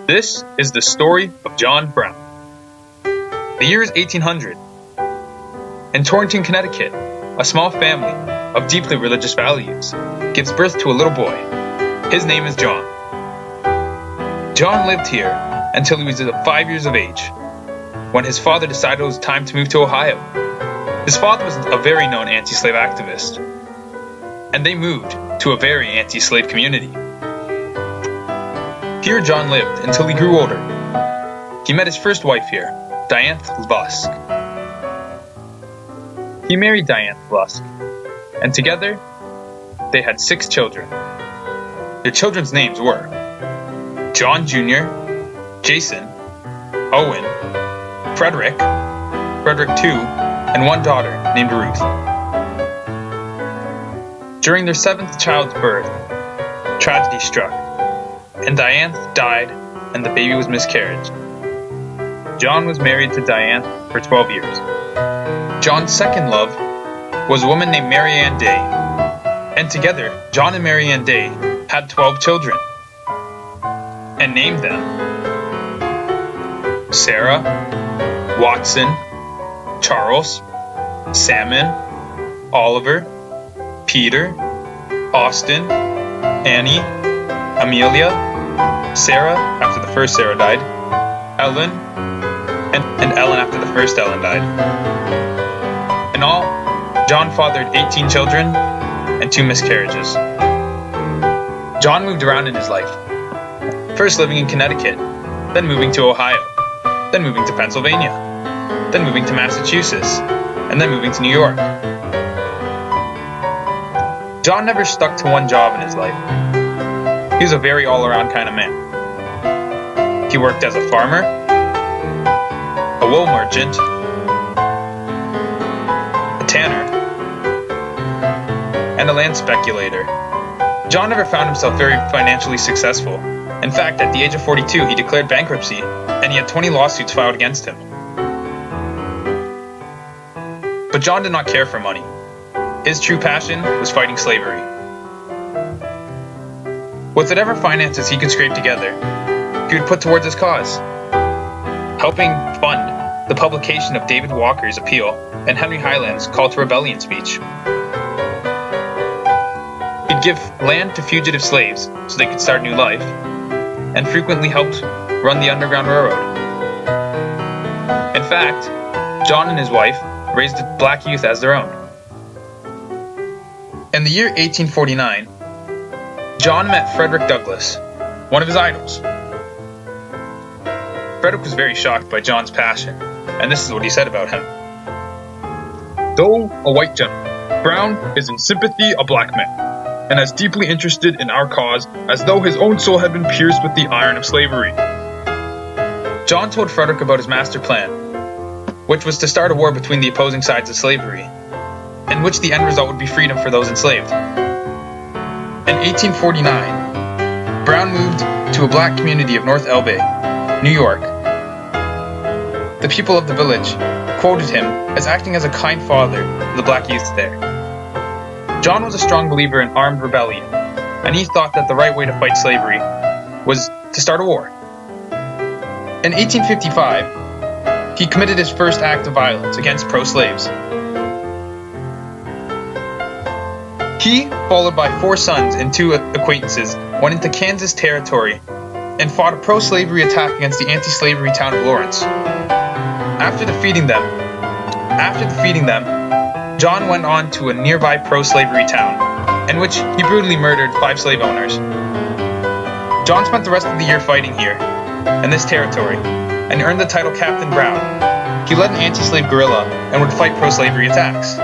This is the story of John Brown. The year is 1800. In Torrington, Connecticut, a small family of deeply religious values gives birth to a little boy. His name is John. John lived here until he was 5 years of age, when his father decided it was time to move to Ohio. His father was a very known anti-slave activist, and they moved to a very anti-slave community. Here John lived until he grew older. He met his first wife here, Diane Lusk. He married Diane Lusk, and together they had 6 children. Their children's names were John Jr., Jason, Owen, Frederick II, and one daughter named Ruth. During their 7th child's birth, tragedy struck, and Diane died and the baby was miscarried. John was married to Diane for 12 years. John's second love was a woman named Mary Ann Day, and together John and Mary Ann Day had 12 children, and named them Sarah, Watson, Charles, Salmon, Oliver, Peter, Austin, Annie, Amelia, Sarah after the first Sarah died, Ellen, and Ellen after the first Ellen died. In all, John fathered 18 children and 2 miscarriages. John moved around in his life, first living in Connecticut, then moving to Ohio, then moving to Pennsylvania, then moving to Massachusetts, and then moving to New York. John never stuck to one job in his life. He was a very all-around kind of man. He worked as a farmer, a wool merchant, a tanner, and a land speculator. John never found himself very financially successful. In fact, at the age of 42, he declared bankruptcy, and he had 20 lawsuits filed against him. But John did not care for money. His true passion was fighting slavery. With whatever finances he could scrape together, he would put towards his cause, helping fund the publication of David Walker's appeal and Henry Highland's call to rebellion speech. He'd give land to fugitive slaves so they could start new life, and frequently helped run the Underground Railroad. In fact, John and his wife raised black youth as their own. In the year 1849, John met Frederick Douglass, one of his idols. Frederick was very shocked by John's passion, and this is what he said about him. Though a white gentleman, Brown is in sympathy a black man, and as deeply interested in our cause as though his own soul had been pierced with the iron of slavery. John told Frederick about his master plan, which was to start a war between the opposing sides of slavery, in which the end result would be freedom for those enslaved. In 1849, Brown moved to a black community of North Elbe, New York. The people of the village quoted him as acting as a kind father to the black youth there. John was a strong believer in armed rebellion, and he thought that the right way to fight slavery was to start a war. In 1855, he committed his first act of violence against pro-slaves. He, followed by 4 sons and 2 acquaintances, went into Kansas territory and fought a pro-slavery attack against the anti-slavery town of Lawrence. After defeating them, John went on to a nearby pro-slavery town, in which he brutally murdered 5 slave owners. John spent the rest of the year fighting here, in this territory, and earned the title Captain Brown. He led an anti-slave guerrilla and would fight pro-slavery attacks.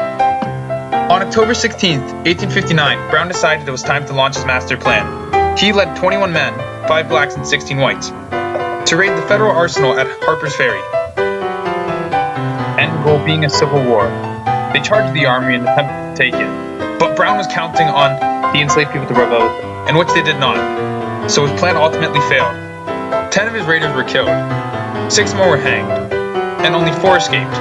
On October 16th, 1859, Brown decided it was time to launch his master plan. He led 21 men, 5 blacks and 16 whites, to raid the federal arsenal at Harper's Ferry. End goal being a civil war. They charged the army and attempted to take it, but Brown was counting on the enslaved people to rebel, in which they did not, so his plan ultimately failed. 10 of his raiders were killed, 6 more were hanged, and only 4 escaped.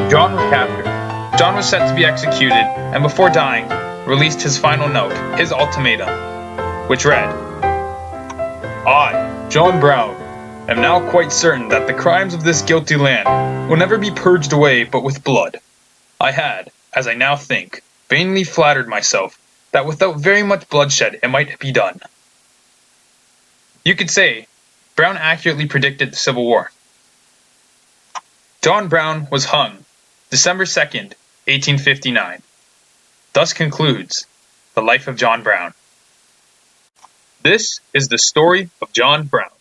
John was captured. John was sent to be executed, and before dying, released his final note, his ultimatum, which read, I, John Brown, am now quite certain that the crimes of this guilty land will never be purged away but with blood. I had, as I now think, vainly flattered myself that without very much bloodshed it might be done. You could say Brown accurately predicted the Civil War. John Brown was hung December 2nd, 1859. Thus concludes the life of John Brown. This is the story of John Brown.